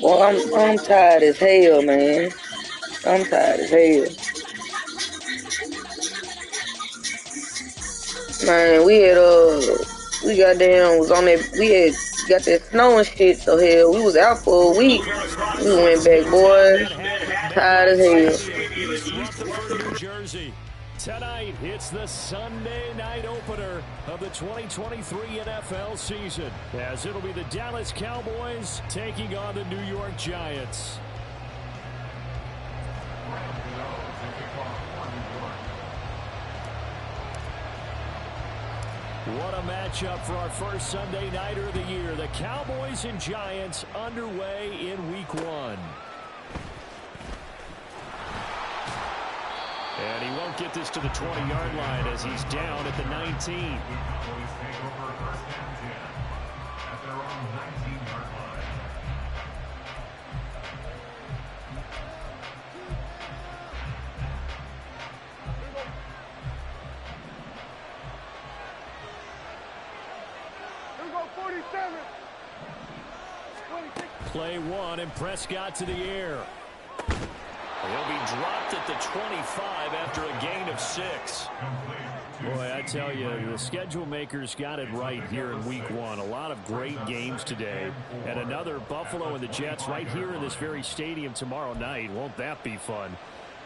Well, I'm tired as hell, man. I'm tired as hell. Man, we goddamn was on that, we had got that snow and shit, so hell, we was out for a week. We went back, boy, tired as hell. East Rutherford, New Jersey. Tonight, it's the Sunday night opener of the 2023 NFL season, as it'll be the Dallas Cowboys taking on the New York Giants. What a matchup for our first Sunday nighter of the year. The Cowboys and Giants underway in Week 1. And he won't get this to the 20-yard line as he's down at the 19. Play 1 and Prescott to the air. He'll be dropped at the 25 after a gain of 6. Boy, I tell you, the schedule makers got it right here in Week 1. A lot of great games today. And another Buffalo and the Jets right here in this very stadium tomorrow night. Won't that be fun?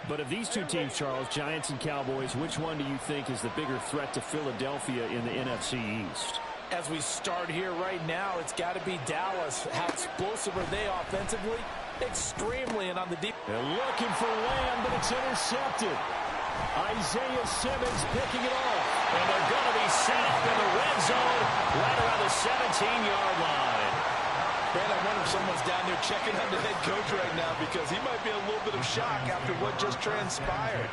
But of these two teams, Charles, Giants and Cowboys, which one do you think is the bigger threat to Philadelphia in the NFC East? As we start here right now, it's got to be Dallas. How explosive are they offensively? Extremely, and on the deep. They're looking for Lamb, but it's intercepted. Isaiah Simmons picking it off. And they're going to be set up in the red zone right around the 17-yard line. Man, I wonder if someone's down there checking on the head coach right now, because he might be a little bit of shock after what just transpired.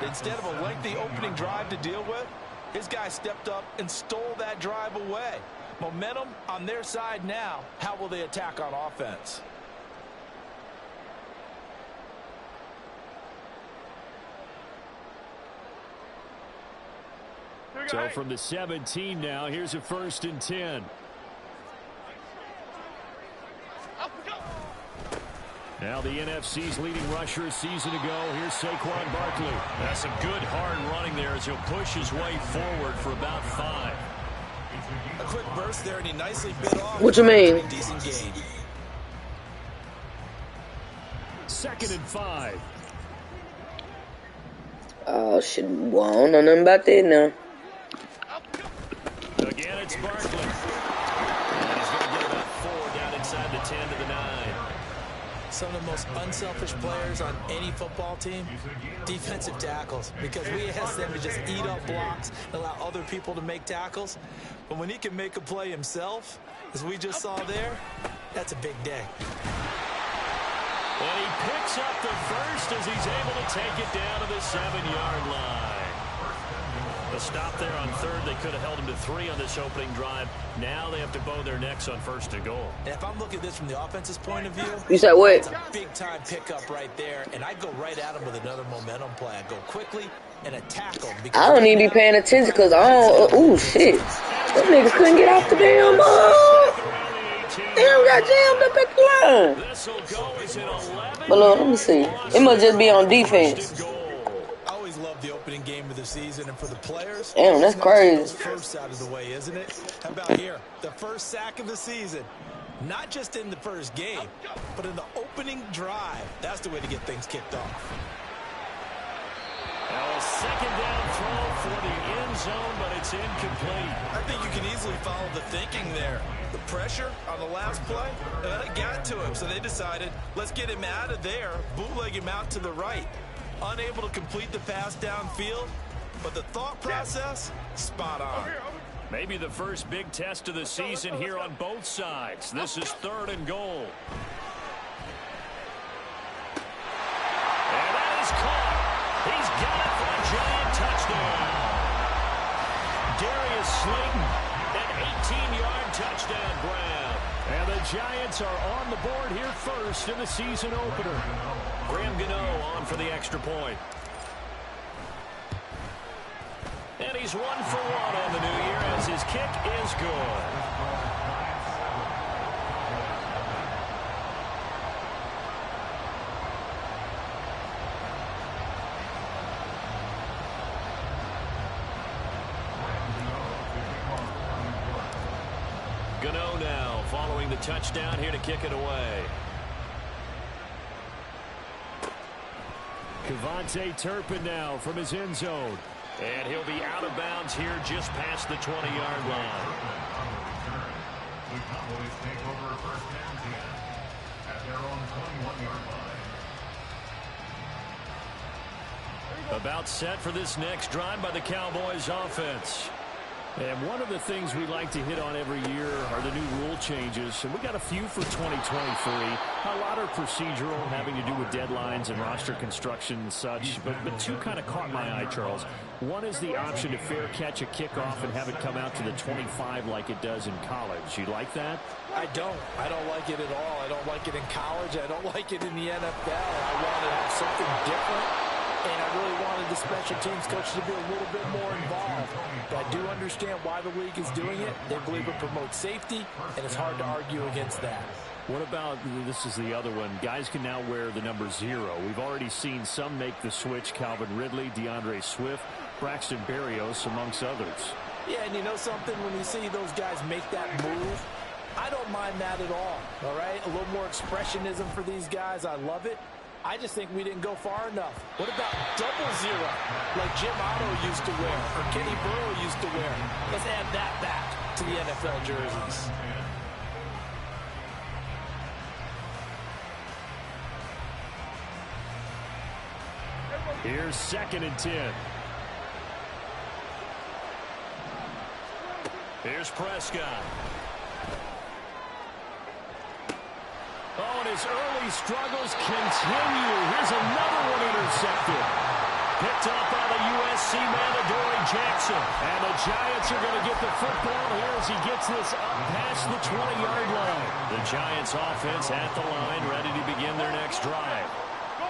Instead of a lengthy opening drive to deal with, his guy stepped up and stole that drive away. Momentum on their side now. How will they attack on offense? So from the 17 now, here's a 1st and 10. Now the NFC's leading rusher a season ago. Here's Saquon Barkley. That's some good hard running there as he'll push his way forward for about 5. A quick burst there, and he nicely bit off. What you mean? Decent gain. 2nd and 5. Oh shit, well, I don't know nothing about that now. Again, it's Barkley. And he's going to get about 4 down inside the 10 to the 9. Some of the most unselfish players on any football team, defensive tackles, because we ask them to just eat up blocks, allow other people to make tackles. But when he can make a play himself, as we just saw there, that's a big day. And he picks up the first as he's able to take it down to the 7-yard line. A stop there on 3rd. They could have held him to 3 on this opening drive. Now they have to bow their necks on 1st and goal. And if I'm looking at this from the offense's point of view, You said what? it's a big-time pickup right there, and I'd go right at him with another momentum play. I'd go quickly and attack him. I don't even be paying attention because I don't. Ooh, shit. Them niggas couldn't get off the damn. Damn, got jammed up at the line. This'll go as an 11. But look, let me see. It must just be on defense. I always love the opening game of the season, and for the players, Damn, that's crazy. First out of the way, isn't it? How about here? The first sack of the season. Not just in the first game, but in the opening drive. That's the way to get things kicked off. Now a 2nd down throw for the end zone, but it's incomplete. I think you can easily follow the thinking there. The pressure on the last play, it got to him, so they decided, let's get him out of there, bootleg him out to the right. Unable to complete the pass downfield, but the thought process, spot on. Maybe the first big test of the season here on both sides. This is 3rd and goal. And that is caught. He's got it for a Giant touchdown. Darius Slayton, an 18-yard touchdown grab. And the Giants are on the board here first in the season opener. Graham Gano on for the extra point. And he's 1 for 1 on the new year as his kick is good. Gano now following the touchdown here to kick it away. Kevontae Turpin now from his end zone. And he'll be out of bounds here just past the 20-yard line. The Cowboys take over first down at their own 21-yard line. About set for this next drive by the Cowboys offense. And one of the things we like to hit on every year are the new rule changes. And we got a few for 2023. A lot are procedural, having to do with deadlines and roster construction and such. But two kind of caught my eye, Charles. One is the option to fair catch a kickoff and have it come out to the 25 like it does in college. You like that? I don't. I don't like it at all. I don't like it in college. I don't like it in the NFL. I want to have something different. And I really wanted the special teams coach to be a little bit more involved. But I do understand why the league is doing it. They believe it promotes safety, and it's hard to argue against that. What about, this is the other one, guys can now wear the number 0. We've already seen some make the switch, Calvin Ridley, DeAndre Swift, Braxton Berrios, amongst others. Yeah, and you know something? When you see those guys make that move, I don't mind that at all right? A little more expressionism for these guys. I love it. I just think we didn't go far enough. What about double 0, like Jim Otto used to wear or Kenny Burrow used to wear? Let's add that back to the NFL jerseys. Here's 2nd and 10. Here's Prescott. Oh, and his early struggles continue. Here's another one intercepted. Picked up by the USC man, Adoree Jackson. And the Giants are going to get the football here as he gets this up past the 20-yard line. The Giants offense at the line, ready to begin their next drive.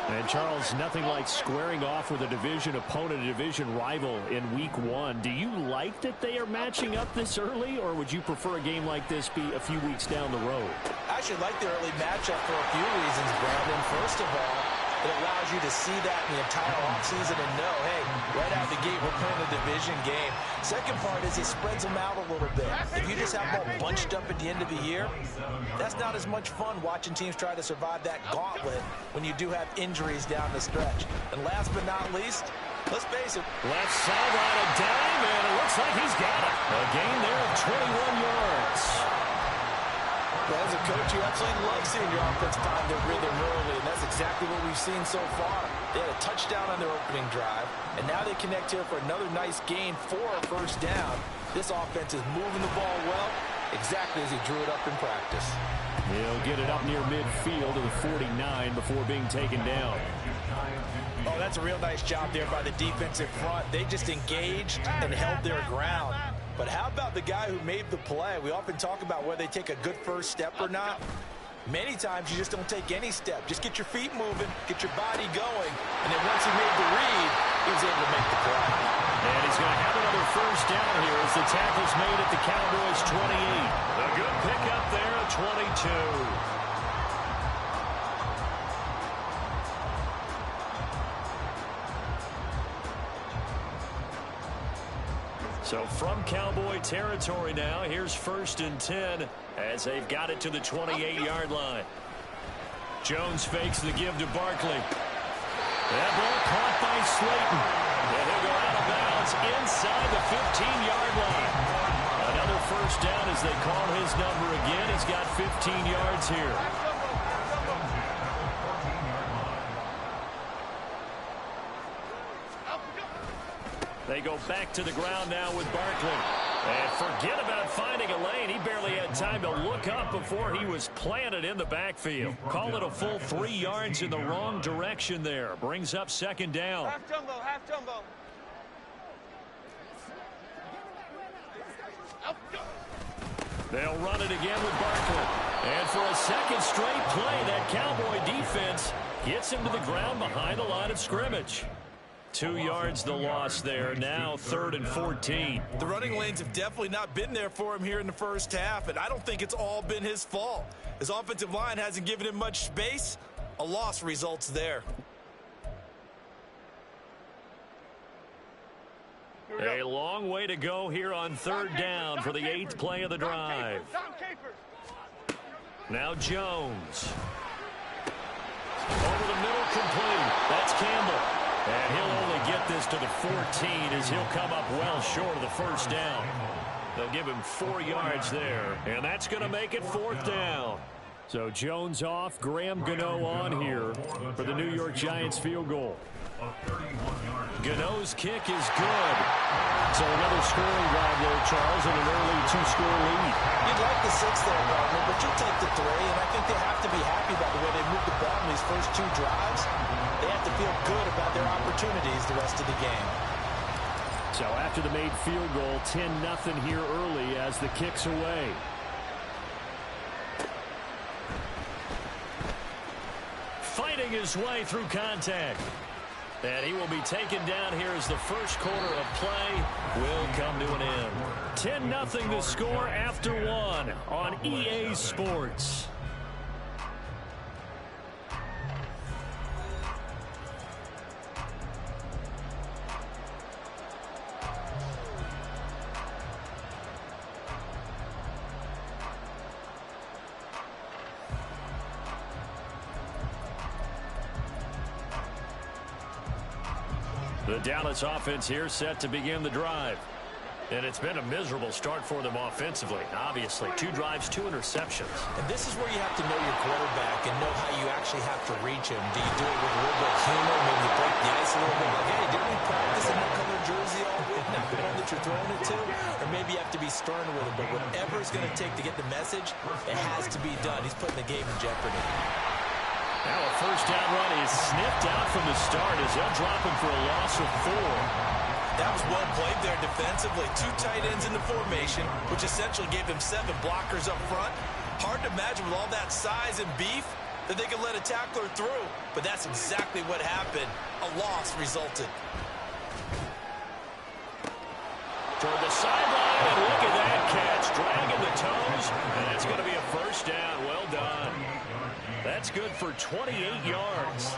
And, Charles, nothing like squaring off with a division opponent, a division rival in Week 1. Do you like that they are matching up this early, or would you prefer a game like this be a few weeks down the road? I actually like the early matchup for a few reasons, Brandon. First of all, it allows you to see that in the entire offseason and know, hey, right out the gate, we're playing a division game. Second part is it spreads them out a little bit. If you just have them all bunched up at the end of the year, that's not as much fun watching teams try to survive that gauntlet when you do have injuries down the stretch. And last but not least, let's face it. Left sideline a dime, and it looks like he's got it. A gain there of 21 yards. Well, as a coach, you absolutely love seeing your offense find their rhythm early, and that's exactly what we've seen so far. They had a touchdown on their opening drive, and now they connect here for another nice gain for a first down. This offense is moving the ball well, exactly as he drew it up in practice. He'll get it up near midfield to the 49 before being taken down. Oh, that's a real nice job there by the defensive front. They just engaged and held their ground. But how about the guy who made the play? We often talk about whether they take a good first step or not. Many times you just don't take any step. Just get your feet moving, get your body going, and then once he made the read, he was able to make the play. And he's going to have another first down here as the tackle's made at the Cowboys' 28. A good pickup there at 22. So from Cowboy territory now, here's 1st and 10 as they've got it to the 28-yard line. Jones fakes the give to Barkley. That ball caught by Slayton. And he'll go out of bounds inside the 15-yard line. Another first down as they call his number again. He's got 15 yards here. They go back to the ground now with Barkley. And forget about finding a lane. He barely had time to look up before he was planted in the backfield. Call it a full 3 yards in the wrong direction there. Brings up 2nd down. Half jumbo, half jumbo. They'll run it again with Barkley. And for a second straight play, that Cowboy defense gets him to the ground behind the line of scrimmage. 2 yards the loss there. Now 3rd and 14. The running lanes have definitely not been there for him here in the first half, and I don't think it's all been his fault. His offensive line hasn't given him much space. A loss results there. A long way to go here on third down for the 8th play of the drive. Now Jones. Over the middle, complete. That's Campbell. And he'll only get this to the 14 as he'll come up well short of the first down. They'll give him 4 yards there, and that's going to make it 4th down. So Jones off, Graham Gano on here for the New York Giants field goal. Gano's kick is good. So another scoring drive there, Charles, and an early 2-score lead. You'd like the 6 there, Gardner, but you'll take the 3, and I think they have to be happy about the way they moved the ball in these first 2 drives. They have to feel good about their opportunities the rest of the game. So after the made field goal, 10-0 here early as the kick's away. Fighting his way through contact. And he will be taken down here as the first quarter of play will come to an end. 10-0 the score after 1 on EA Sports. The Dallas offense here set to begin the drive. And it's been a miserable start for them offensively. Obviously, 2 drives, 2 interceptions. And this is where you have to know your quarterback and know how you actually have to reach him. Do you do it with a little bit of humor? Maybe you break the ice a little bit. Like, hey, didn't we practice in that color jersey all week? Now, the one that you're throwing it to? Or maybe you have to be stern with him. But whatever it's going to take to get the message, it has to be done. He's putting the game in jeopardy. Now a first down run is sniffed out from the start as they'll drop him for a loss of 4. That was well played there defensively. 2 tight ends in the formation, which essentially gave them 7 blockers up front. Hard to imagine with all that size and beef that they could let a tackler through. But that's exactly what happened. A loss resulted. Toward the sideline, and look at that catch. Dragging the toes, and that's going to be a first down. Well done. That's good for 28 yards.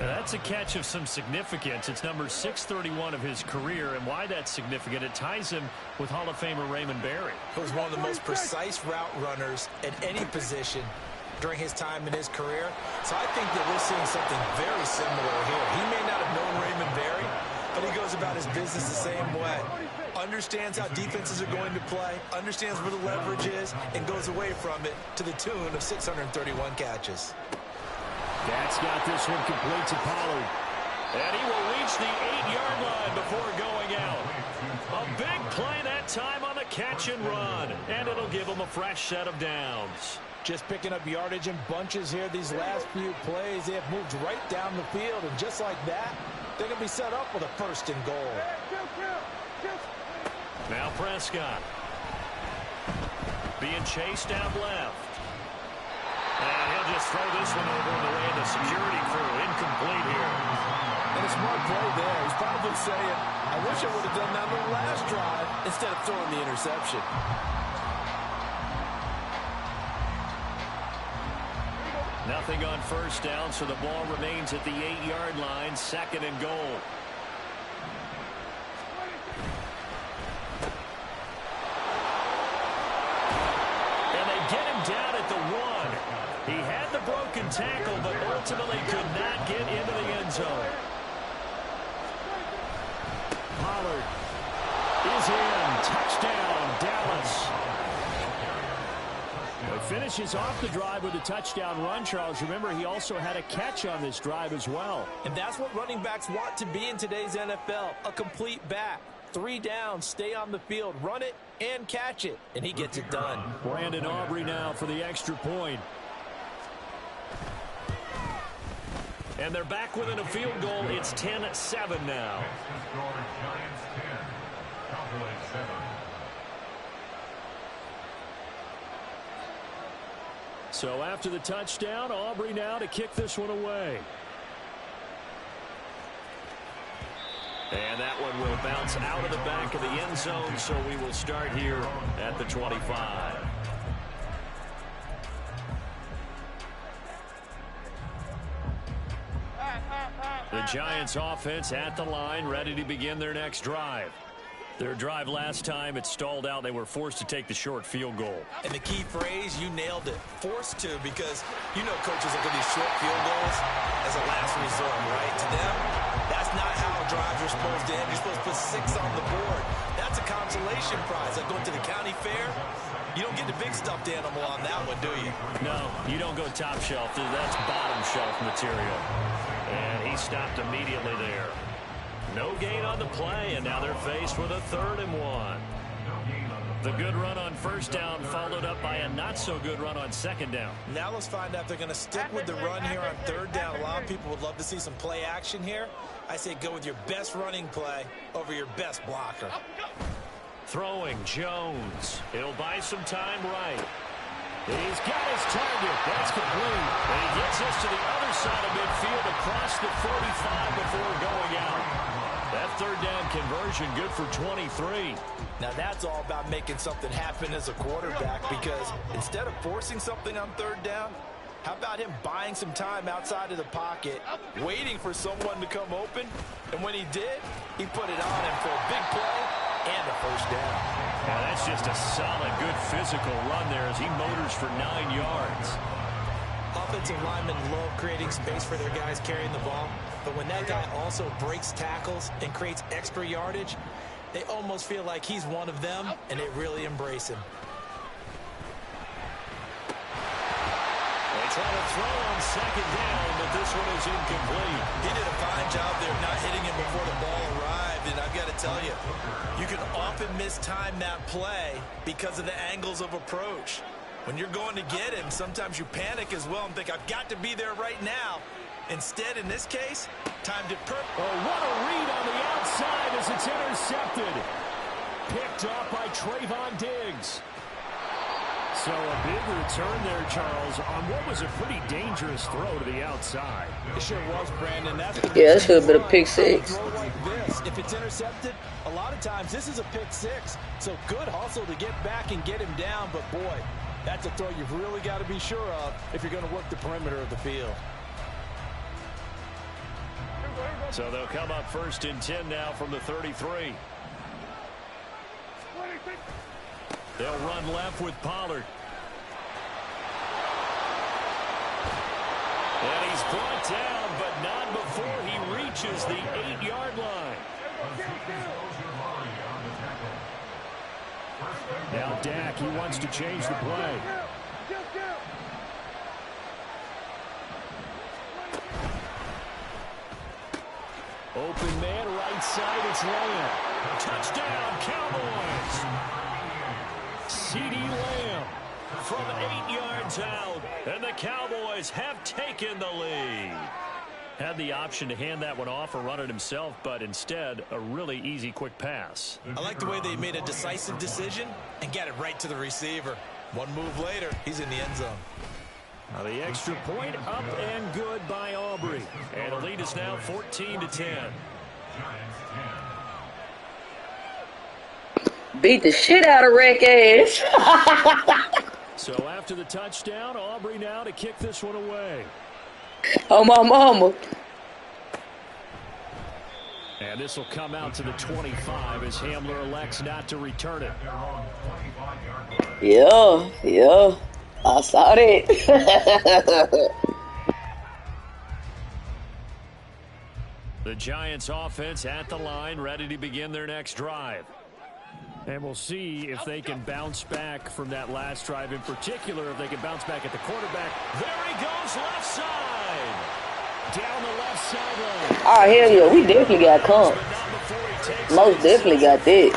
Now that's a catch of some significance. It's number 631 of his career, and why that's significant, it ties him with Hall of Famer Raymond Berry. He was one of the most precise route runners at any position during his time in his career. So I think that we're seeing something very similar here. He may not have known Raymond Berry, but he goes about his business the same way. Understands how defenses are going to play, understands where the leverage is, and goes away from it to the tune of 631 catches. That's got this one complete to Pollard. And he will reach the 8-yard line before going out. A big play that time on the catch and run. And it'll give him a fresh set of downs. Just picking up yardage in bunches here these last few plays. They have moved right down the field, and just like that, they're going to be set up with a first and goal. Now Prescott. Being chased out left. And he'll just throw this one over in the way of the security crew. Incomplete here. And a smart play there. He's probably saying, I wish I would have done that on the last drive instead of throwing the interception. Nothing on first down, so the ball remains at the 8-yard line, 2nd and goal. And they get him down at the 1. He had the broken tackle, but ultimately could not get into the end zone. Pollard is in. Touchdown, Dallas. Finishes off the drive with a touchdown run, Charles. Remember, he also had a catch on this drive as well. And that's what running backs want to be in today's NFL, a complete back. 3 downs, stay on the field, run it, and catch it. And he gets it done. Brandon Aubrey now for the extra point. And they're back within a field goal. It's 10-7 now. Giants 10, Cowboys 7. So after the touchdown, Aubrey now to kick this one away. And that one will bounce out of the back of the end zone, so we will start here at the 25. The Giants offense at the line, ready to begin their next drive. Their drive last time, it stalled out. They were forced to take the short field goal. And the key phrase, you nailed it, forced to, because you know coaches look at these short field goals as a last resort, right? To them, that's not how drives are supposed to end. You're supposed to put 6 on the board. That's a consolation prize. Like going to the county fair, you don't get the big stuffed animal on that one, do you? No, you don't go top shelf. That's bottom shelf material. And he stopped immediately there. No gain on the play, and now they're faced with a 3rd and 1. The good run on first down followed up by a not-so-good run on second down. Now let's find out if they're going to stick with the run here on 3rd down. A lot of people would love to see some play action here. I say go with your best running play over your best blocker. Throwing, Jones. He'll buy some time right. He's got his target. That's complete. And he gets us to the other side of midfield across the 45 before going out. That 3rd down conversion good for 23. Now that's all about making something happen as a quarterback, because instead of forcing something on 3rd down, how about him buying some time outside of the pocket, waiting for someone to come open, and when he did, he put it on him for a big play and a first down. Now that's just a solid, good physical run there as he motors for 9 yards. Offensive linemen love creating space for their guys carrying the ball, but when that guy also breaks tackles and creates extra yardage, they almost feel like he's one of them, and they really embrace him. They try to throw on second down, but this one is incomplete. He did a fine job there not hitting him before the ball arrived, and I've got to tell you, you can often mistime that play because of the angles of approach. When you're going to get him, sometimes you panic as well and think, I've got to be there right now. Instead, in this case, timed it perfect. Oh, what a read on the outside as it's intercepted. Picked off by Trayvon Diggs. So a big return there, Charles, on what was a pretty dangerous throw to the outside. It sure was, Brandon. That's Yeah, that should have been a pick 6. Like this. If it's intercepted, a lot of times this is a pick 6. So good hustle to get back and get him down. But, boy, that's a throw you've really got to be sure of if you're going to work the perimeter of the field. So they'll come up 1st and 10 now from the 33. They'll run left with Pollard. And he's brought down, but not before he reaches the 8-yard line. Now Dak, he wants to change the play. Open man, right side, it's Lamb. Touchdown, Cowboys. CeeDee Lamb from 8 yards out, and the Cowboys have taken the lead. Had the option to hand that one off or run it himself, but instead, a really easy, quick pass. I like the way they made a decisive decision and got it right to the receiver. One move later, he's in the end zone. Now the extra point up and good by Aubrey. And the lead is now 14-10. Beat the shit out of Rick ass. So after the touchdown, Aubrey now to kick this one away. Oh, my mama. And this will come out to the 25 as Hamler elects not to return it. Yeah. I saw that. The Giants offense at the line, ready to begin their next drive. And we'll see if they can bounce back from that last drive, in particular, if they can bounce back at the quarterback. There he goes, left side. Down the left sideline. Oh, hell yeah, we definitely got come. Most definitely got that.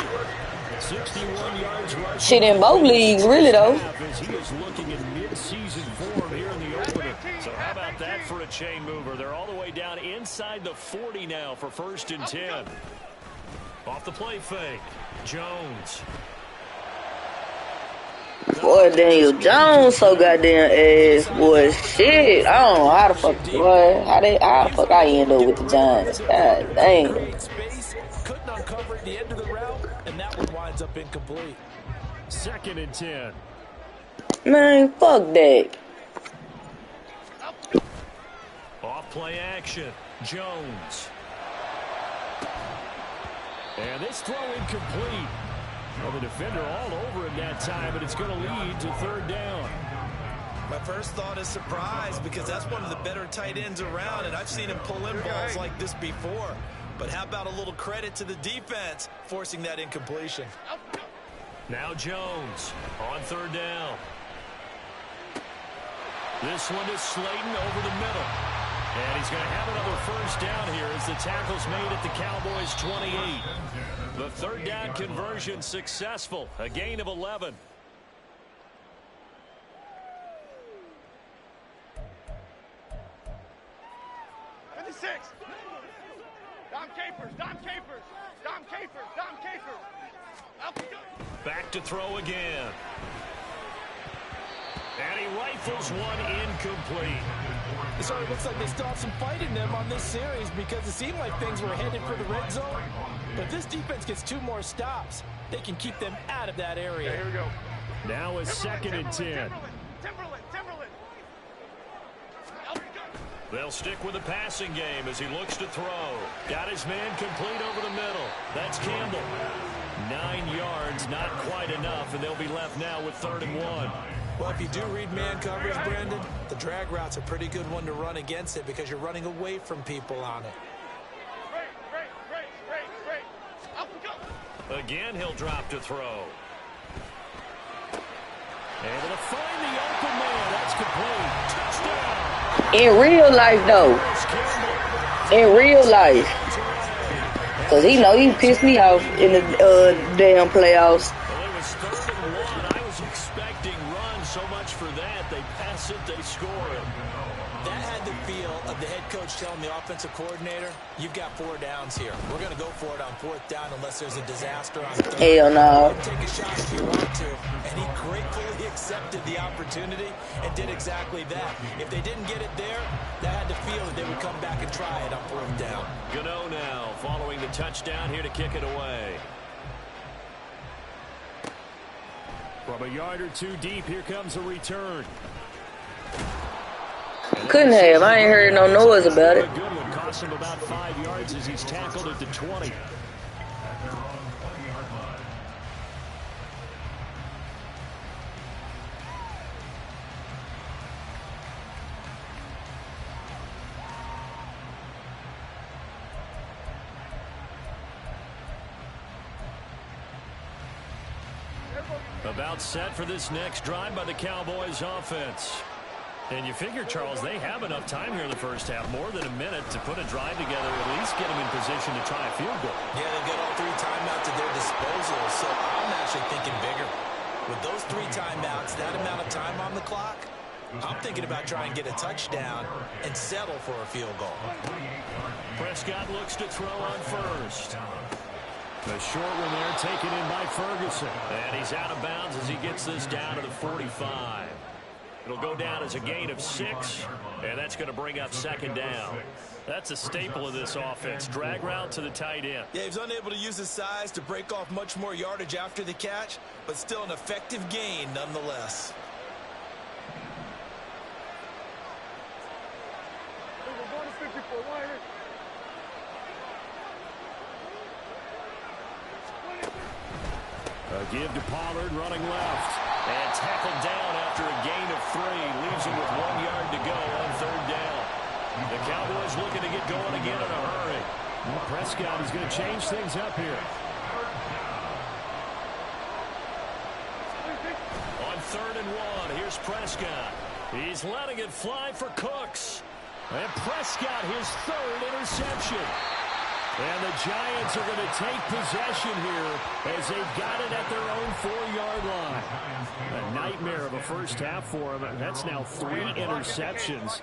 61 yards rushing. Shit in both leagues, really, though. He is looking in mid-season form here in the opener. So how about that for a chain mover? They're all the way down inside the 40 now for 1st and 10. Off the play fake, Jones. Boy, Daniel Jones so goddamn ass, boy. Shit, I don't know how the fuck, boy. How the fuck I end up with the Giants? God dang. Couldn't uncover at the end of the route, and that one winds up incomplete. 2nd and 10. Man, fuck that. Off play action, Jones. And this throw incomplete. Well, the defender all over him that time, but it's going to lead to third down. My first thought is surprise, because that's one of the better tight ends around, and I've seen him pull in balls like this before. But how about a little credit to the defense forcing that incompletion? Now Jones on third down. This one is Slayton over the middle. And he's going to have another first down here as the tackle's made at the Cowboys' 28. The third down conversion successful. A gain of 11. Back to throw again. And he rifles one incomplete. So it looks like they still have some fight in them on this series, because it seemed like things were headed for the red zone. But if this defense gets 2 more stops, they can keep them out of that area. Okay, here we go. Now a second and 10. Timberland. They'll stick with the passing game as he looks to throw. Got his man complete over the middle. That's Campbell. 9 yards, not quite enough, and they'll be left now with 3rd and 1. Well, if you do read man coverage, Brandon, the drag route's a pretty good one to run against it, because you're running away from people on it. Again, he'll drop to throw. Able to find the open man. That's complete. Touchdown. In real life, though. In real life. Because he know he pissed me off in the damn playoffs. Well, it was 3rd and 1. I was expecting runs. So much for that. They pass it, they score it. That had the feel of the head coach telling the offensive coordinator, you've got 4 downs here. We're going to go for it on 4th down unless there's a disaster on 3rd. Hell no. Take a shot if you want to. And he gratefully accepted the opportunity and did exactly that. If they didn't get it there, they had the feel that they would come back and try it on 4th down. Gano now following the touchdown here to kick it away. From a yard or 2 deep, here comes a return. Couldn't have. I ain't heard no noise about it. A good one. Cost him about 5 yards as he's tackled at the 20. About set for this next drive by the Cowboys offense. And you figure, Charles, they have enough time here in the first half, more than a minute, to put a drive together, at least get them in position to try a field goal. Yeah, they've got all 3 timeouts at their disposal, so I'm actually thinking bigger. With those 3 timeouts, that amount of time on the clock, I'm thinking about trying to get a touchdown and settle for a field goal. Prescott looks to throw on first. The short one there taken in by Ferguson. And he's out of bounds as he gets this down to the 45. It'll go down as a gain of 6, and that's going to bring up 2nd down. That's a staple of this offense. Drag route to the tight end. Yeah, he's unable to use his size to break off much more yardage after the catch, but still an effective gain nonetheless. A give to Pollard running left. And tackled down after a gain of 3. Leaves him with 1 yard to go on 3rd down. The Cowboys looking to get going again in a hurry. Well, Prescott is going to change things up here. On 3rd and 1, here's Prescott. He's letting it fly for Cooks. And Prescott, his 3rd interception. And the Giants are going to take possession here as they've got it at their own 4-yard line. A nightmare of a first half for him. That's now 3 interceptions.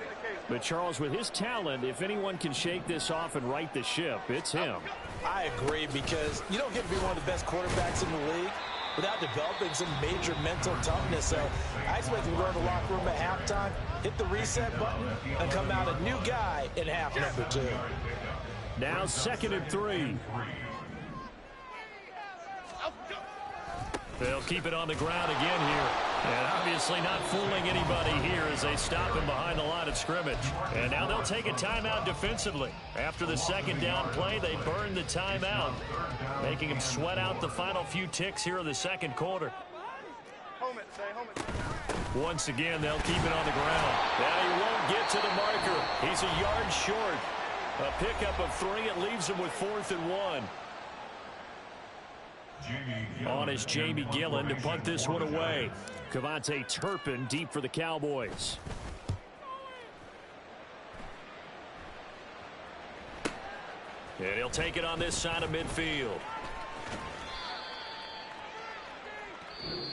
But Charles, with his talent, if anyone can shake this off and right the ship, it's him. I agree, because you don't get to be one of the best quarterbacks in the league without developing some major mental toughness. So I expect him to go in the locker room at halftime, hit the reset button, and come out a new guy in half number 2. Now 2nd and 3. They'll keep it on the ground again here. And obviously not fooling anybody here as they stop him behind the line of scrimmage. And now they'll take a timeout defensively. After the second down play, they burn the timeout, making him sweat out the final few ticks here in the second quarter. Once again, they'll keep it on the ground. Now he won't get to the marker. He's a yard short. A pickup of 3. It leaves him with 4th and 1. On is Jamie Gillen to punt this one away. Cavante Turpin deep for the Cowboys. And he'll take it on this side of midfield.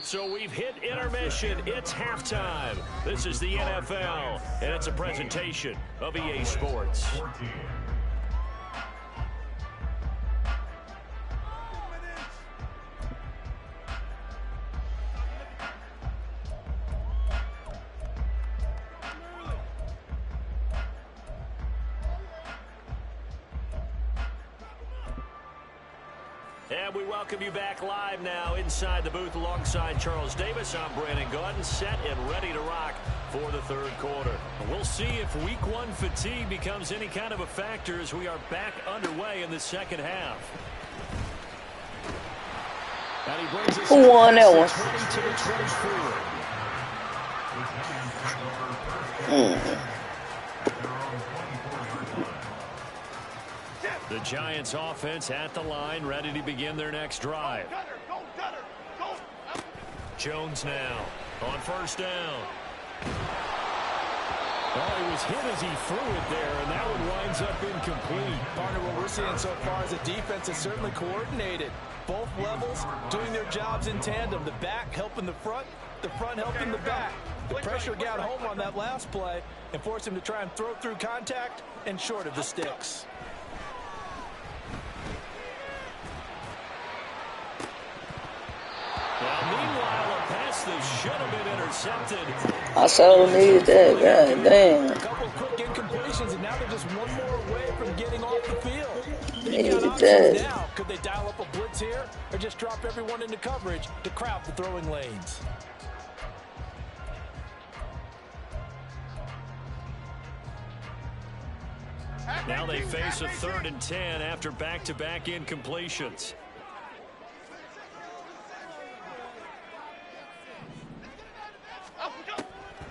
So we've hit intermission. It's halftime. This is the NFL, and it's a presentation of EA Sports. And we welcome you back live now inside the booth alongside Charles Davis. I'm Brandon Gaudin, set and ready to rock for the third quarter. We'll see if week 1 fatigue becomes any kind of a factor as we are back underway in the second half. And he brings us Who won that one? The Giants offense at the line, ready to begin their next drive. Jones now on first down. Well, he was hit as he threw it there, and that one winds up incomplete. Partner, what we're seeing so far is the defense is certainly coordinated. Both levels doing their jobs in tandem. The back helping the front helping the back. The pressure got home on that last play and forced him to try and throw through contact and short of the sticks. Well, meanwhile, a pass that should have been intercepted. I so needed that. God damn. A couple of quick incompletions, and now they're just one more away from getting off the field. Needed that. Now, could they dial up a blitz here or just drop everyone into coverage to crowd the throwing lanes? Now they face a 3rd and 10 after back-to-back incompletions.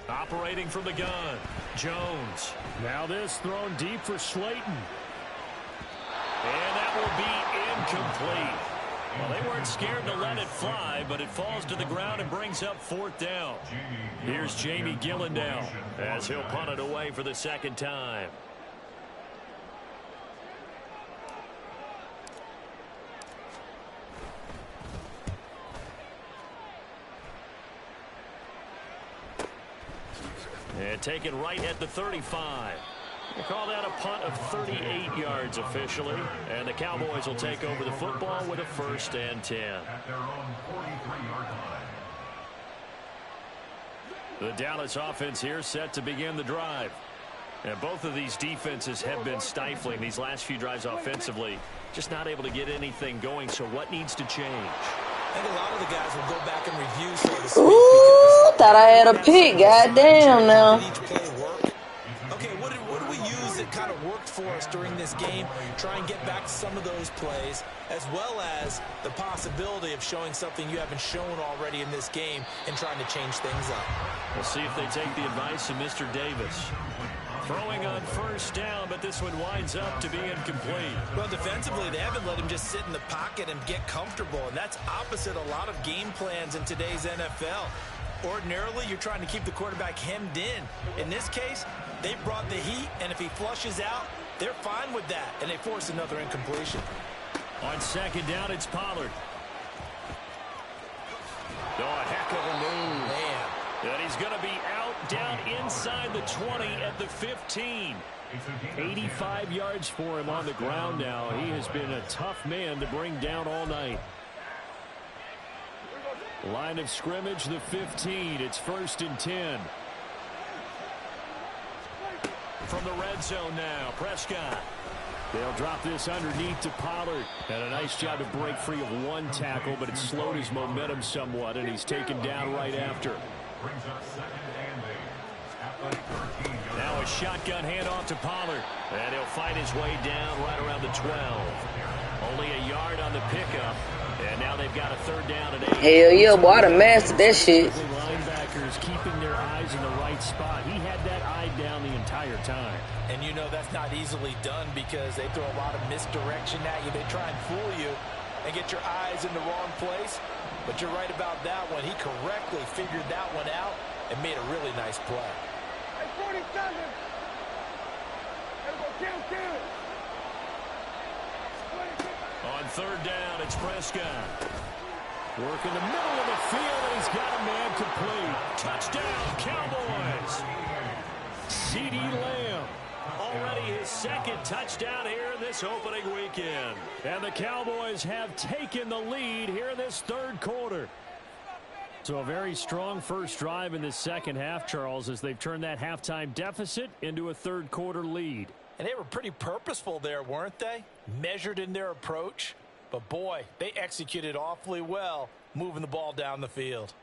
Operating from the gun, Jones. Now this thrown deep for Slayton. And that will be incomplete. Well, they weren't scared to let it fly, but it falls to the ground and brings up 4th down. Here's Jamie Gillen now as he'll punt it away for the second time. And taken right at the 35. We'll call that a punt of 38 yards officially. And the Cowboys will take over the football with a 1st and 10. At their own 43-yard line. The Dallas offense here set to begin the drive. And both of these defenses have been stifling these last few drives offensively. Just not able to get anything going. So what needs to change? I think a lot of the guys will go back and review, so to speak. Ooh, thought I had a pick. Goddamn now. Okay, what do we use that kind of worked for us during this game? Try and get back to some of those plays, as well as the possibility of showing something you haven't shown already in this game and trying to change things up. We'll see if they take the advice of Mr. Davis. Throwing on first down, but this one winds up to be incomplete. Well, defensively, they haven't let him just sit in the pocket and get comfortable, and that's opposite a lot of game plans in today's NFL. Ordinarily, you're trying to keep the quarterback hemmed in. In this case, they brought the heat, and if he flushes out, they're fine with that, and they force another incompletion. On second down, it's Pollard. Oh, a heck of a move. Man. And he's going to be out down inside the 20 at the 15. 85 yards for him on the ground now. He has been a tough man to bring down all night. Line of scrimmage, the 15. It's 1st and 10. From the red zone now, Prescott. They'll drop this underneath to Pollard. And a nice job to break free of one tackle, but it slowed his momentum somewhat, and he's taken down right after. Now a shotgun handoff to Pollard. And he'll fight his way down right around the 12. Only a yard on the pickup. And now they've got a 3rd down and 8. Hell yeah, boy, I done mastered that shit. Linebackers keeping their eyes in the right spot. He had that eye down the entire time. And you know that's not easily done because they throw a lot of misdirection at you. They try and fool you and get your eyes in the wrong place. But you're right about that one. He correctly figured that one out and made a really nice play. Hey, 47. On 3rd down, it's Prescott. Working the middle of the field, and he's got a man complete. Touchdown, Cowboys. CeeDee Lamb. Already his 2nd touchdown here this opening weekend. And the Cowboys have taken the lead here in this 3rd quarter. So a very strong first drive in the second half, Charles, as they've turned that halftime deficit into a 3rd quarter lead. And they were pretty purposeful there, weren't they? Measured in their approach. But, boy, they executed awfully well moving the ball down the field.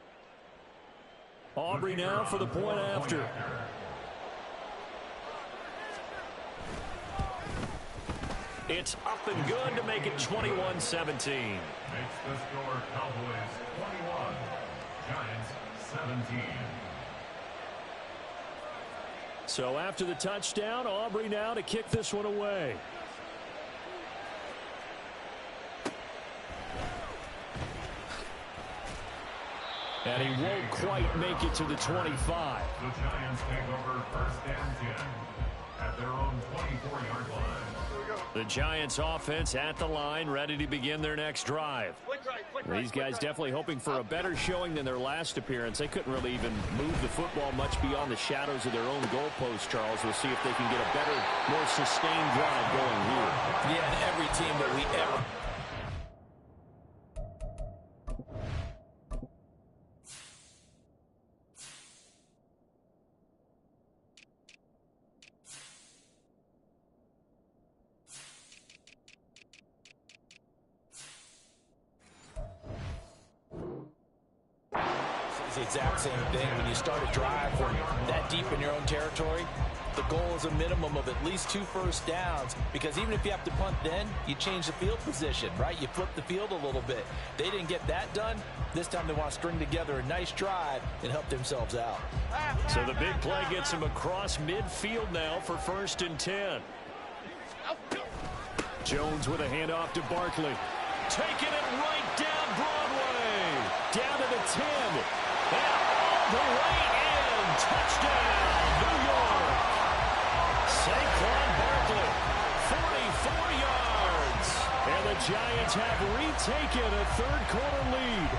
Aubrey now for the point after. It's up and good to make it 21-17. Makes the score Cowboys 21, Giants 17. So after the touchdown, Aubrey now to kick this one away. And he won't quite make it to the 25. The Giants take over 1st and 10 at their own 24-yard line. The Giants offense at the line, ready to begin their next drive. These guys definitely hoping for a better showing than their last appearance. They couldn't really even move the football much beyond the shadows of their own goalpost, Charles. We'll see if they can get a better, more sustained drive going here. Yeah, and every team that we ever... the exact same thing. When you start a drive from that deep in your own territory, the goal is a minimum of at least 2 first downs, because even if you have to punt then, you change the field position, right? You flip the field a little bit. They didn't get that done. This time they want to string together a nice drive and help themselves out. So the big play gets them across midfield now for 1st and 10. Jones with a handoff to Barkley. Taking it right down Broadway. Down to the 10. And all the way in. Touchdown, New York. Saquon Barkley, 44 yards. And the Giants have retaken a 3rd quarter lead.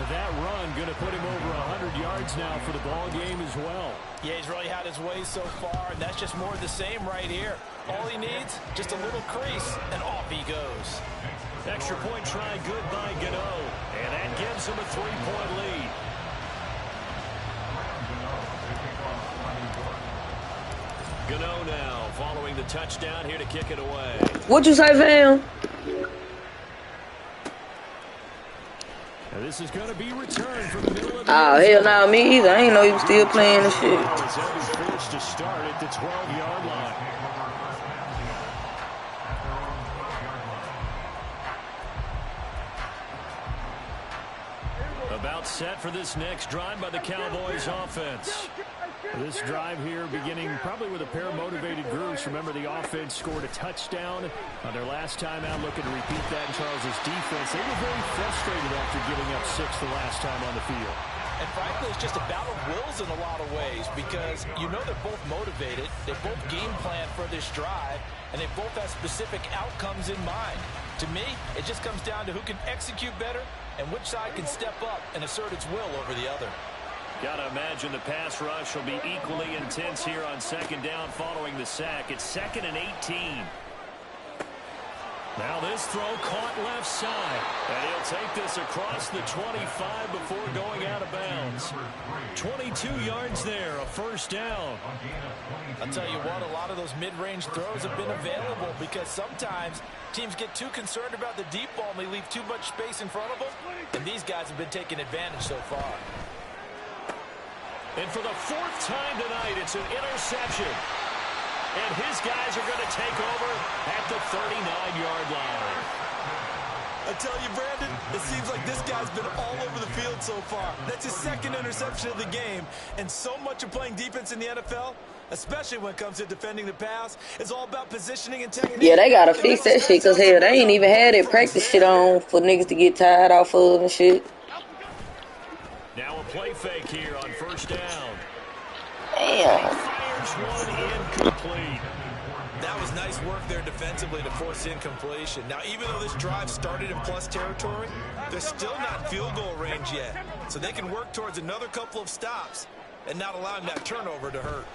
That run going to put him over 100 yards now for the ball game as well. Yeah, he's really had his way so far, and that's just more of the same right here. All he needs, just a little crease, and off he goes. Extra point try good by Gano, and that gives him a 3-point lead. Gano now following the touchdown here to kick it away. What you say, fam? And this is going to be returned from the middle of the Oh, hell no, me either. I ain't know you was still playing the shit. They'll be forced to start at the 12-yard line. About set for this next drive by the Cowboys offense. This drive here beginning probably with a pair of motivated groups. Remember, the offense scored a touchdown on their last time out, looking to repeat that in Charles's defense. They were very frustrated after giving up 6 the last time on the field. And frankly, it's just a battle of wills in a lot of ways, because you know they're both motivated, they both game plan for this drive, and they both have specific outcomes in mind. To me, it just comes down to who can execute better and which side can step up and assert its will over the other. Got to imagine the pass rush will be equally intense here on 2nd down following the sack. It's 2nd and 18. Now this throw caught left side. And he'll take this across the 25 before going out of bounds. 22 yards there, a first down. I'll tell you what, a lot of those mid-range throws have been available because sometimes teams get too concerned about the deep ball and they leave too much space in front of them. And these guys have been taking advantage so far. And for the fourth time tonight, it's an interception. And his guys are going to take over at the 39-yard line. I tell you, Brandon, it seems like this guy's been all over the field so far. That's his second interception of the game. And so much of playing defense in the NFL, especially when it comes to defending the pass, is all about positioning and technique. Yeah, they gotta fix that shit, because hell, they ain't even had that practice shit on for niggas to get tired off of and shit. Now a play fake here on first down. Damn. Fires one incomplete. That was nice work there defensively to force incompletion. Now, even though this drive started in plus territory, they're still not in field goal range yet. So they can work towards another couple of stops and not allowing that turnover to hurt.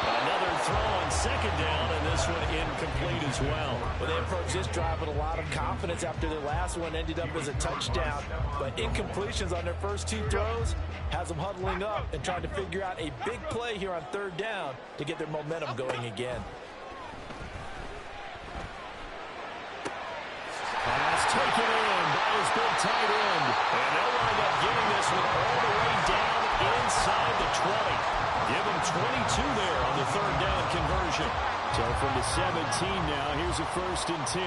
Another throw on second down, and this one incomplete as well. Well, they approached this drive with a lot of confidence after their last one ended up as a touchdown. But incompletions on their first two throws has them huddling up and trying to figure out a big play here on third down to get their momentum going again. Pass taken in by his big tight end. And they'll wind up getting this one all the way down inside the 20. Give him 22 there on the third down conversion. So from the 17 now, here's a 1st and 10.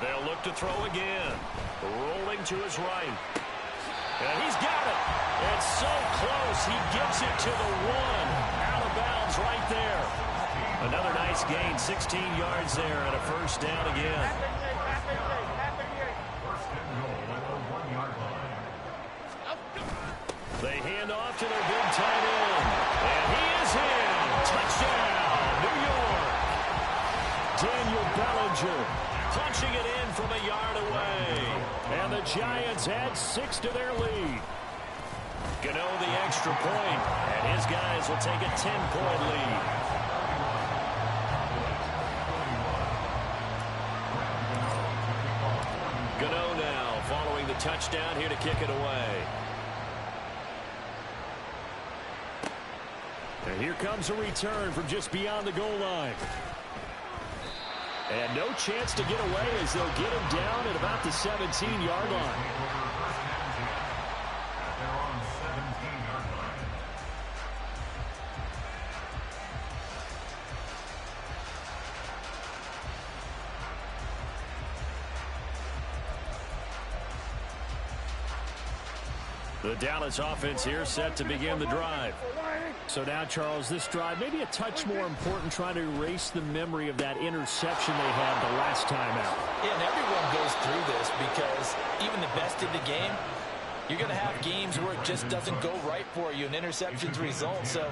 They'll look to throw again. Rolling to his right. And he's got it. It's so close. He gets it to the 1. Out of bounds right there. Another nice gain, 16 yards there, and a first down again. They hand off to their big tight end. And he is in. Touchdown, New York. Daniel Bellinger punching it in from a yard away. And the Giants add 6 to their lead. Gano the extra point, and his guys will take a 10-point lead. Gano now following the touchdown here to kick it away. And here comes a return from just beyond the goal line. And no chance to get away as they'll get him down at about the 17-yard line. The Dallas offense here set to begin the drive. So now, Charles, this drive maybe a touch more important, trying to erase the memory of that interception they had the last time out. Yeah, and everyone goes through this because even the best in the game, you're going to have games where it just doesn't go right for you and interceptions result. So,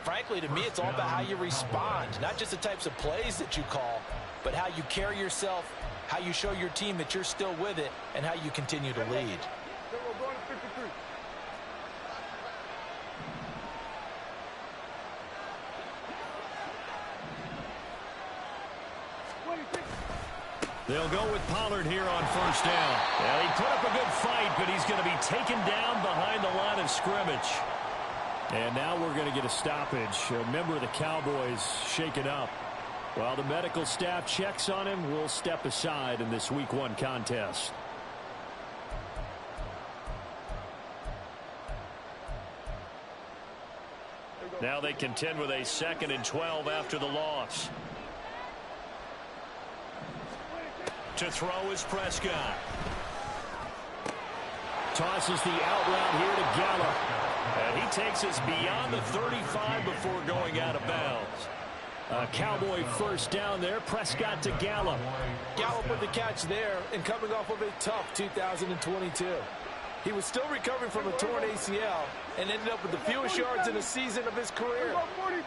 frankly, to me, it's all about how you respond, not just the types of plays that you call, but how you carry yourself, how you show your team that you're still with it, and how you continue to lead. They'll go with Pollard here on first down. Well, he put up a good fight, but he's going to be taken down behind the line of scrimmage. And now we're going to get a stoppage. A member of the Cowboys shaken up. While the medical staff checks on him, we'll step aside in this Week 1 contest. Now they contend with a 2nd and 12 after the loss. To throw is Prescott. Tosses the out route here to Gallup. And he takes us beyond the 35 before going out of bounds. A Cowboy first down there. Prescott to Gallup. Gallup with the catch there and coming off of a tough 2022. He was still recovering from a torn ACL and ended up with the fewest yards in a season of his career.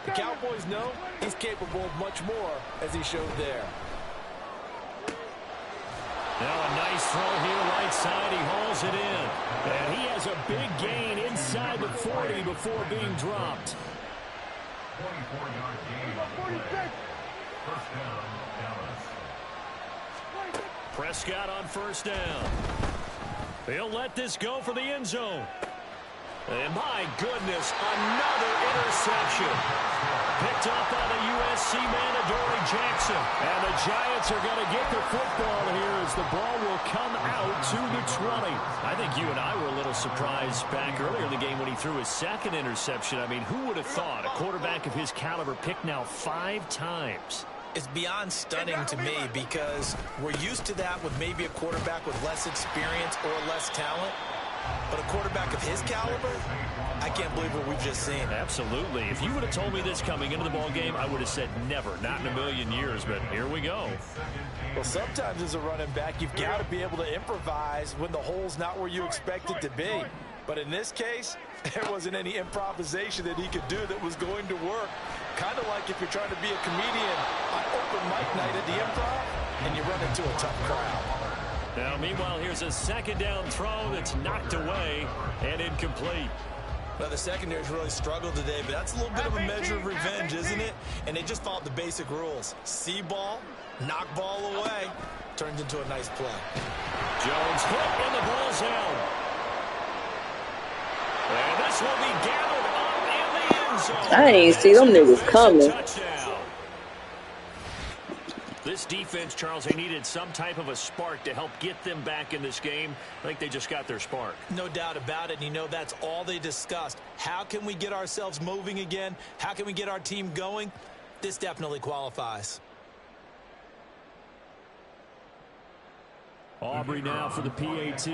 The Cowboys know he's capable of much more, as he showed there. Now a nice throw here right side. He hauls it in. And he has a big gain inside the 40 before being dropped. 24-yard gain. First down, Dallas. Prescott on first down. He'll let this go for the end zone. And my goodness, another interception. Picked up by the USC man, Adoree Jackson. And the Giants are going to get the football here as the ball will come out to the 20. I think you and I were a little surprised back earlier in the game when he threw his second interception. I mean, who would have thought a quarterback of his caliber picked now 5 times? It's beyond stunning to me because we're used to that with maybe a quarterback with less experience or less talent. But a quarterback of his caliber, I can't believe what we've just seen. Absolutely. If you would have told me this coming into the ball game, I would have said never, not in a million years. But here we go. Well, sometimes as a running back, you've got to be able to improvise when the hole's not where you expect it to be. But in this case, there wasn't any improvisation that he could do that was going to work. Kind of like if you're trying to be a comedian on open mic night at the Improv and you run into a tough crowd. Now, meanwhile, here's a second down throw that's knocked away and incomplete. Well, the secondary's really struggled today, but that's a little bit of a measure of revenge, isn't it? And they just followed the basic rules. See ball, knock ball away, turns into a nice play. Jones hit and the ball's out. And this will be gathered up in the end zone. I ain't see them niggas coming. This defense, Charles, they needed some type of a spark to help get them back in this game. I think they just got their spark. No doubt about it. And you know that's all they discussed. How can we get ourselves moving again? How can we get our team going? This definitely qualifies. Aubrey now for the PAT.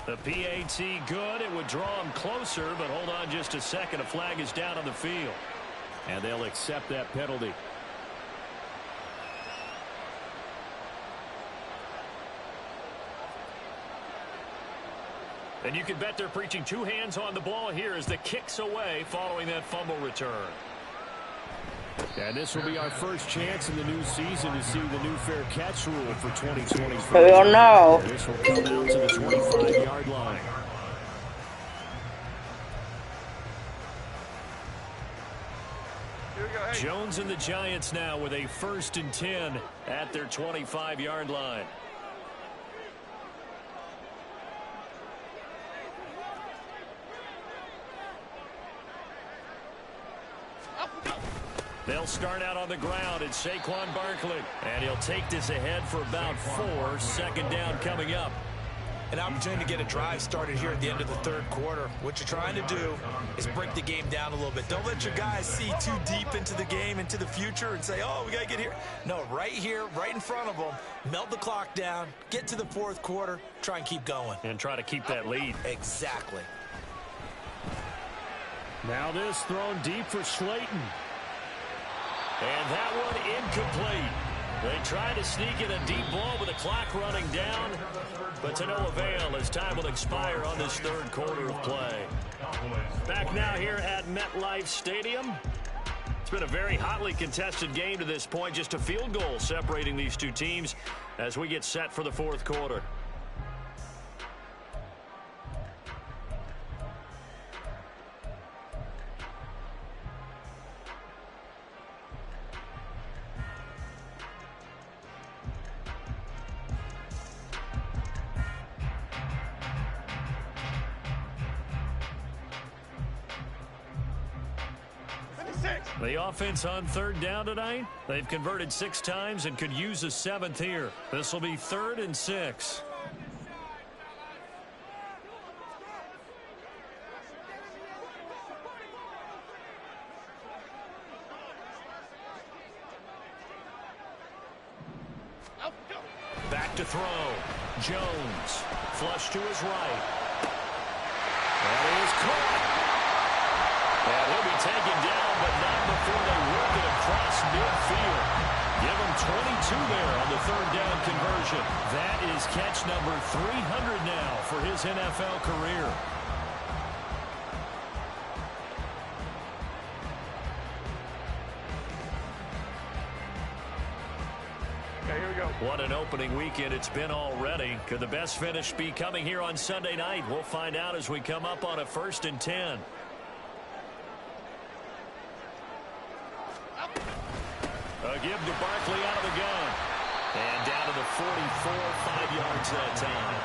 The PAT good. It would draw him closer, but hold on just a second. A flag is down on the field. And they'll accept that penalty. And you can bet they're preaching 2 hands on the ball here as the kick's away following that fumble return. And this will be our first chance in the new season to see the new fair catch rule for 2023. Hell no. This will come out to the 25-yard line. Jones and the Giants now with a 1st and 10 at their 25-yard line. They'll start out on the ground. It's Saquon Barkley. And he'll take this ahead for about 4. 2nd down coming up. An opportunity to get a drive started here at the end of the 3rd quarter. What you're trying to do is break the game down a little bit. Don't let your guys see too deep into the game, into the future, and say, oh, we got to get here. No, right here, right in front of them, melt the clock down, get to the 4th quarter, try and keep going. And try to keep that lead. Exactly. Now this thrown deep for Slayton. And that one incomplete. They try to sneak in a deep ball with the clock running down, but to no avail as time will expire on this 3rd quarter of play. Back now here at MetLife Stadium. It's been a very hotly contested game to this point. Just a field goal separating these 2 teams as we get set for the 4th quarter. The offense on 3rd down tonight. They've converted 6 times and could use a 7th here. This will be 3rd and 6. Back to throw. Jones. Flush to his right. That is caught. And he'll be taken down, but not before they work it across midfield. Give him 22 there on the 3rd down conversion. That is catch number 300 now for his NFL career. What an opening weekend it's been already. Could the best finish be coming here on Sunday night? We'll find out as we come up on a 1st and 10. A give to Barkley out of the gun. And down to the 44, 5 yards that time.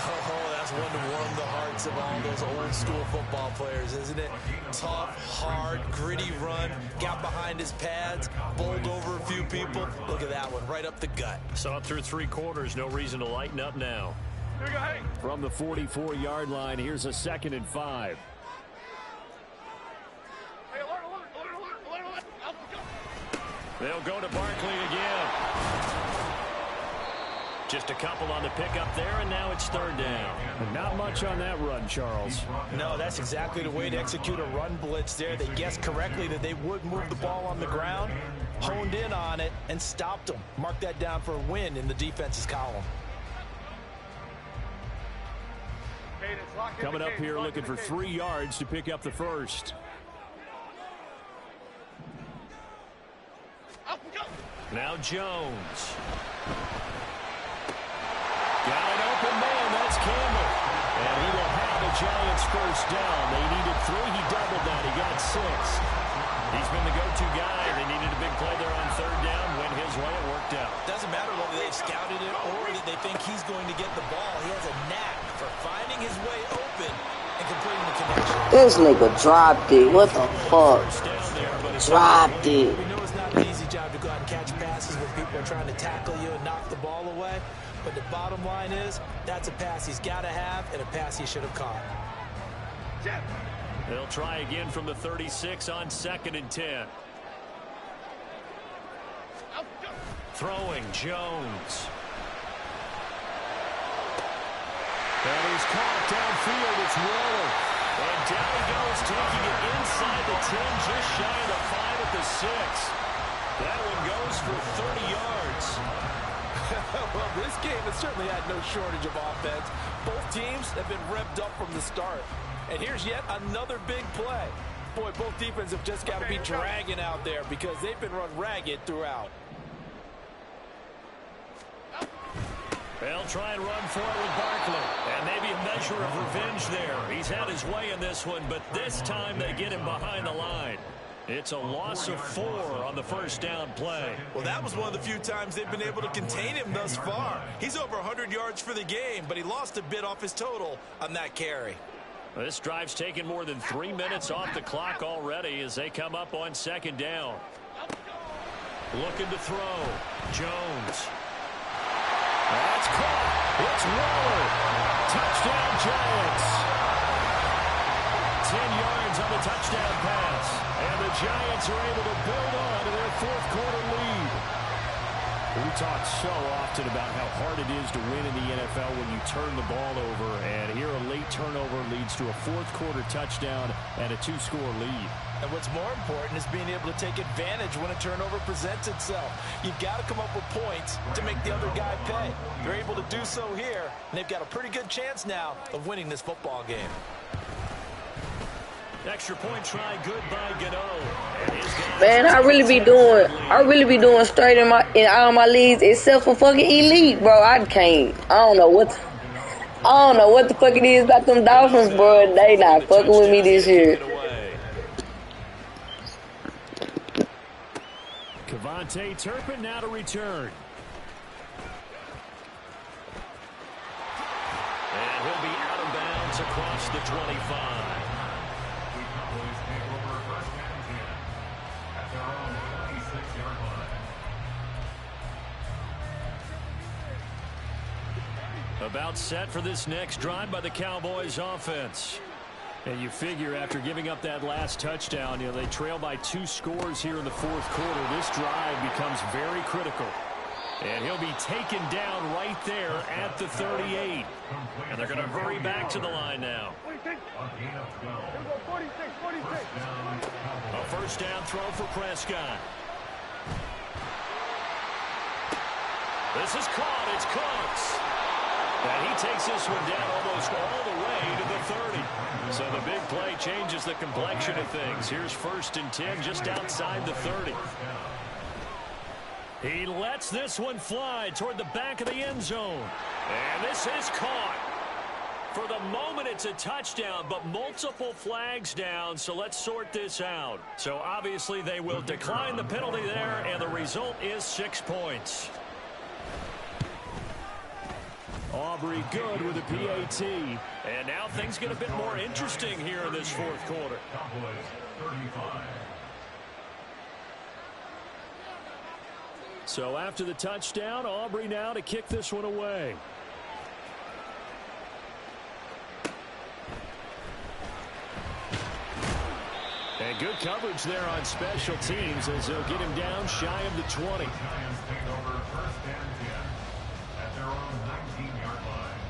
Oh, that's one to warm the hearts of all those old school football players, isn't it? Tough, hard, gritty run. Got behind his pads, bowled over a few people. Look at that one, right up the gut. Saw through 3 quarters, no reason to lighten up now. From the 44-yard line, here's a 2nd and 5. They'll go to Barkley again. Just a couple on the pickup there, and now it's 3rd down. Not much on that run, Charles. No, that's exactly the way to execute a run blitz there. They guessed correctly that they would move the ball on the ground, honed in on it, and stopped them. Mark that down for a win in the defense's column. Coming up here looking for 3 yards to pick up the first. Now Jones. Got an open man. That's Campbell. And he will have the Giants' first down. They needed 3. He doubled that. He got 6. He's been the go-to guy. They needed a big play there on 3rd down. Went his way. It worked out. Doesn't matter whether they've scouted it or that they think he's going to get the ball. He has a knack for finding his way open and completing the connection. This nigga dropped it. What the fuck? Dropped it. We know it's not an easy job to go out and catch passes when people are trying to tackle you and knock the ball away. But the bottom line is, that's a pass he's got to have and a pass he should have caught. They'll try again from the 36 on 2nd and 10. Throwing Jones. And he's caught downfield. It's Waller. And down he goes, taking it inside the 10, just shy of the 5 at the 6. That one goes for 30 yards. Well, this game has certainly had no shortage of offense. Both teams have been revved up from the start. And here's yet another big play. Boy, both defenses have just got to be dragging out there because they've been run ragged throughout. They'll try and run for it with Barkley. And maybe a measure of revenge there. He's had his way in this one, but this time they get him behind the line. It's a loss of 4 on the 1st down play. Well, that was one of the few times they've been able to contain him thus far. He's over 100 yards for the game, but he lost a bit off his total on that carry. This drive's taken more than 3 minutes off the clock already as they come up on 2nd down. Looking to throw. Jones. That's caught. It's Waller. Touchdown Giants. 10 yards on the touchdown pass. And the Giants are able to build on to their 4th quarter lead. We talk so often about how hard it is to win in the NFL when you turn the ball over. And here a late turnover leads to a 4th quarter touchdown and a 2-score lead. And what's more important is being able to take advantage when a turnover presents itself. You've got to come up with points to make the other guy pay. They're able to do so here, and they've got a pretty good chance now of winning this football game. Extra point try, good by Gano. Man, I really be doing straight in all my leagues except for fucking elite, bro. I can't. I don't know what the fuck it is about them Dolphins, bro. They not fucking with me this year. Kevontae Turpin now to return. And he'll be out of bounds across the 25. About set for this next drive by the Cowboys offense. And you figure after giving up that last touchdown, they trail by 2 scores here in the 4th quarter. This drive becomes very critical. And he'll be taken down right there at the 38. And they're going to hurry back to the line now. A 1st down throw for Prescott. This is caught. It's Cooks. And he takes this one down almost all the way to the 30. So the big play changes the complexion of things. Here's 1st and 10 just outside the 30. He lets this one fly toward the back of the end zone. And this is caught. For the moment, it's a touchdown, but multiple flags down, so let's sort this out. So obviously they will decline the penalty there, and the result is 6 points. Aubrey good with a PAT. And now things get a bit more interesting here in this fourth quarter. Cowboys 35. So after the touchdown, Aubrey now to kick this one away. And good coverage there on special teams as they'll get him down shy of the 20. The Giants take over first and 10 at their own 19-yard line.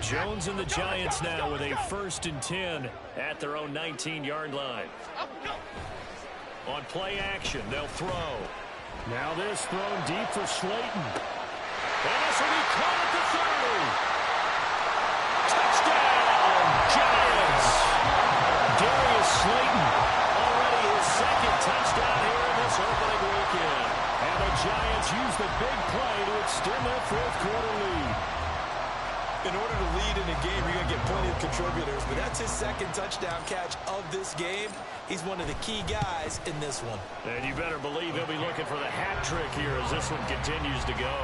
Jones and the Giants now with a 1st and 10 at their own 19-yard line. On play action, they'll throw. Now this thrown deep for Slayton. And this will be caught at the 30. Touchdown, Giants! Darius Slayton, already his 2nd touchdown here in this opening weekend. And the Giants use the big play to extend their fourth quarter lead. In order to lead in a game, you're going to get plenty of contributors, but that's his 2nd touchdown catch of this game. He's one of the key guys in this one. And you better believe he'll be looking for the hat trick here as this one continues to go.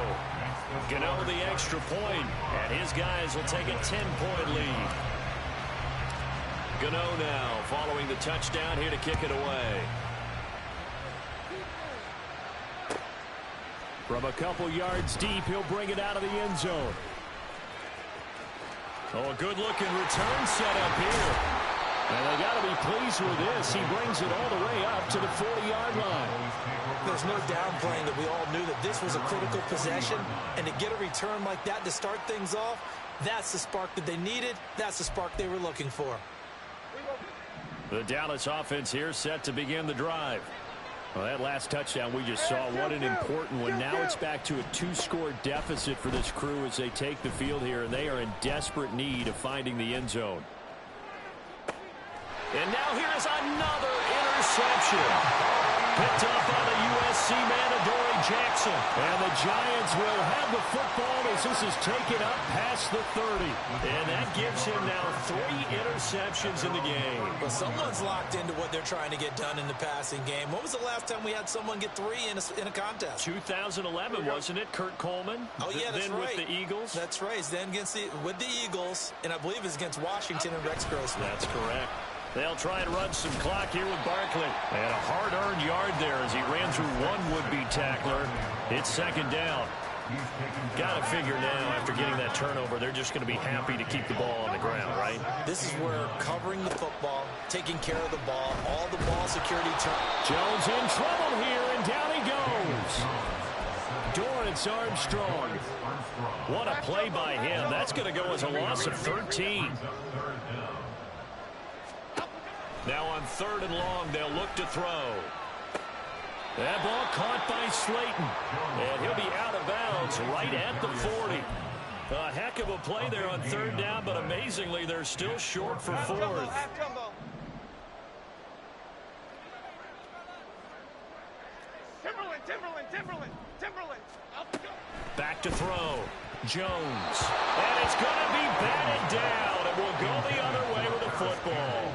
Gano the extra point, and his guys will take a 10-point lead. Gano now following the touchdown here to kick it away. From a couple yards deep, he'll bring it out of the end zone. Oh, a good-looking return set up here. And they got to be pleased with this. He brings it all the way up to the 40-yard line. There's no downplaying that we all knew that this was a critical possession, and to get a return like that to start things off, that's the spark that they needed. That's the spark they were looking for. The Dallas offense here set to begin the drive. Well, that last touchdown we just saw, what an important one. Now it's back to a 2-score deficit for this crew as they take the field here, and they are in desperate need of finding the end zone. And now here is another interception. Picked up by the USC man, Adoree Jackson. And the Giants will have the football as this is taken up past the 30. And that gives him now 3 interceptions in the game. Well, someone's locked into what they're trying to get done in the passing game. When was the last time we had someone get 3 in a contest? 2011, wasn't it? Kurt Coleman. Oh, yeah, that's then right. With the Eagles. That's right. Then with the Eagles, and I believe it's against Washington and Rex Grossman. That's correct. They'll try and run some clock here with Barkley. And a hard-earned yard there as he ran through one would-be tackler. It's 2nd down. Got to figure now, after getting that turnover, they're just going to be happy to keep the ball on the ground, right? This is where covering the football, taking care of the ball, all the ball security. Jones in trouble here, and down he goes. Dorrance Armstrong. What a play by him. That's going to go as a loss of 13. Now on 3rd and long, they'll look to throw. That ball caught by Slayton. And he'll be out of bounds right at the 40. A heck of a play there on 3rd down, but amazingly, they're still short for 4th. Timberland. Back to throw. Jones. And it's going to be batted down. It will go the other way with the football.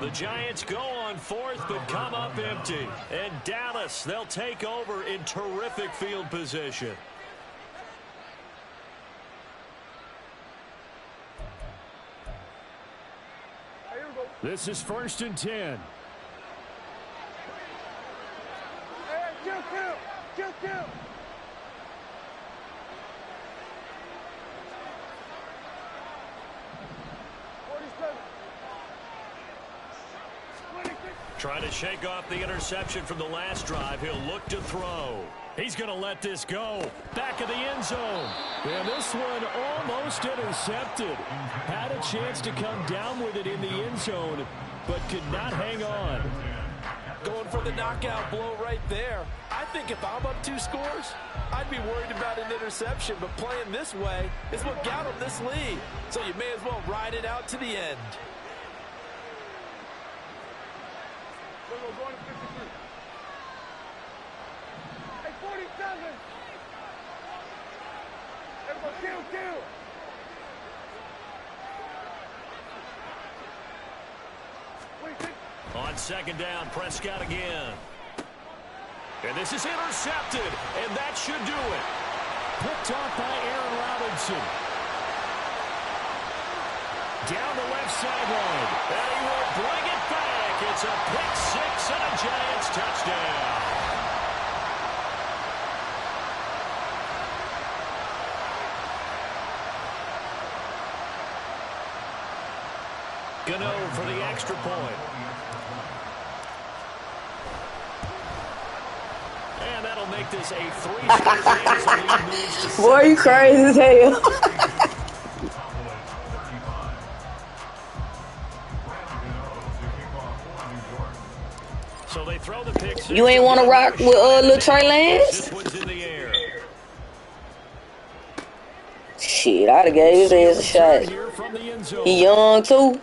The Giants go on 4th, but come up empty. And Dallas, they'll take over in terrific field position. This is 1st and 10. Kill. Trying to shake off the interception from the last drive. He'll look to throw. He's going to let this go. Back of the end zone. And this one almost intercepted. Had a chance to come down with it in the end zone, but could not hang on. Going for the knockout blow right there. I think if I'm up 2 scores, I'd be worried about an interception, but playing this way is what got him this lead. So you may as well ride it out to the end. going to 53. Hey, 47. Everybody, kill. On second down, Prescott again. And this is intercepted, and that should do it. Picked off by Aaron Robinson. Down the left sideline. And he will bring it back. It's a pick six and a Giants touchdown. Gano for the extra point. And that'll make this a 3-score game as the lead moves to Boy, you crazy as hell. So they throw the pick. You ain't want to rock with little Trey Lance? This one's in the air. Shit, I'd have gave his ass a shot. Here from the end zone. He young too.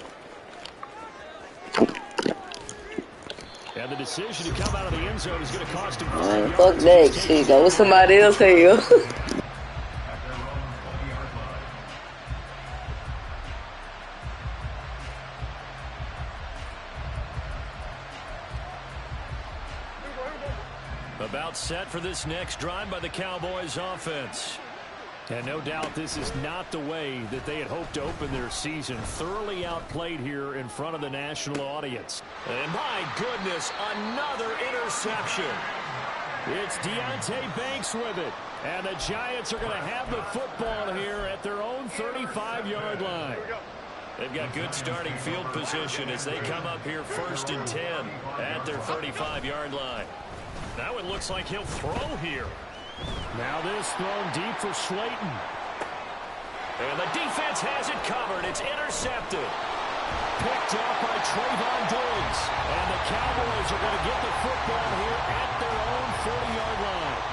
And the decision to come out of the end zone is going to cost him. Man, fuck that shit. Go with somebody else here. About set for this next drive by the Cowboys offense. And no doubt this is not the way that they had hoped to open their season. Thoroughly outplayed here in front of the national audience. And my goodness, another interception. It's Deonte Banks with it. And the Giants are going to have the football here at their own 35-yard line. They've got good starting field position as they come up here 1st and 10 at their 35-yard line. Now it looks like he'll throw here. Now this thrown deep for Slayton. And the defense has it covered. It's intercepted. Picked off by Trayvon Diggs. And the Cowboys are going to get the football here at their own 40-yard line.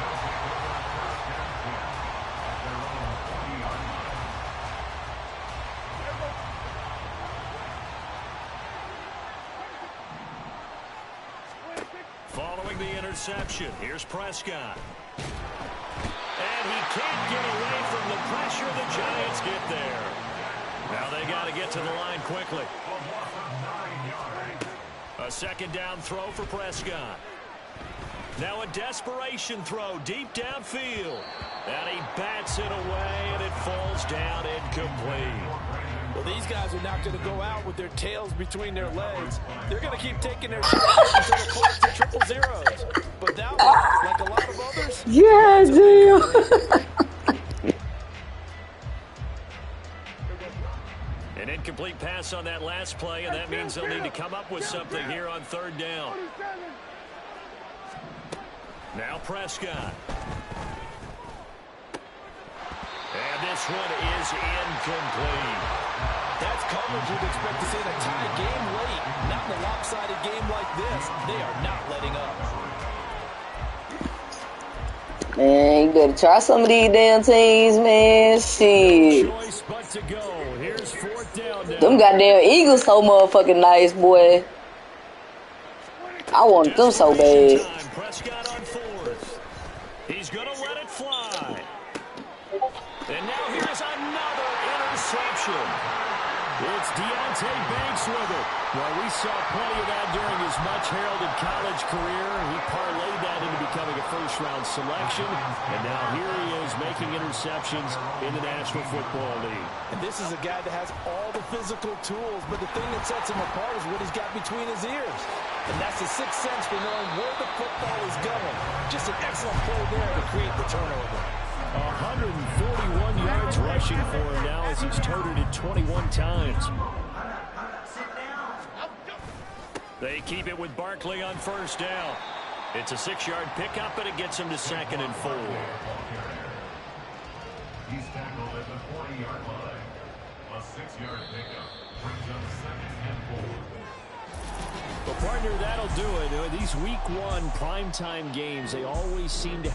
Following the interception, here's Prescott. And he can't get away from the pressure. The Giants get there. Now they got to get to the line quickly. A second down throw for Prescott. Now a desperation throw deep downfield. And he bats it away, and it falls down incomplete. Well, these guys are not going to go out with their tails between their legs. They're going to keep taking their shots until they're close to triple zeros. But that one, like a lot of others, Yeah, damn. An incomplete pass on that last play, and that means they'll need to come up with something here on 3rd down. Now Prescott. And this one is incomplete. that's coverage you'd expect to see in a tie game late. Not in a lopsided game like this. They are not letting up. Man, you better try some of these damn teams, man. Shit. Choice but to go. Here's 4th down now. Them goddamn Eagles so motherfucking nice, boy. I want them so bad. Time. Prescott on 4th. He's going to let it fly. And now here's another interception. It's Deonte Banks with it. Well, we saw plenty of that during his much-heralded college career. He parlayed that into becoming a first-round selection. And now here he is making interceptions in the National Football League. And this is a guy that has all the physical tools, but the thing that sets him apart is what he's got between his ears. And that's the sixth sense for knowing where the football is going. Just an excellent play there to create the turnover. 141 yards rushing for him now as he's toted it 21 times. They keep it with Barkley on 1st down. It's a 6-yard pickup, and it gets him to 2nd and 4. He's tackled at the 40-yard line. A 6-yard pickup brings up 2nd and 4. Well, partner, that'll do it. These week 1 primetime games, they always seem to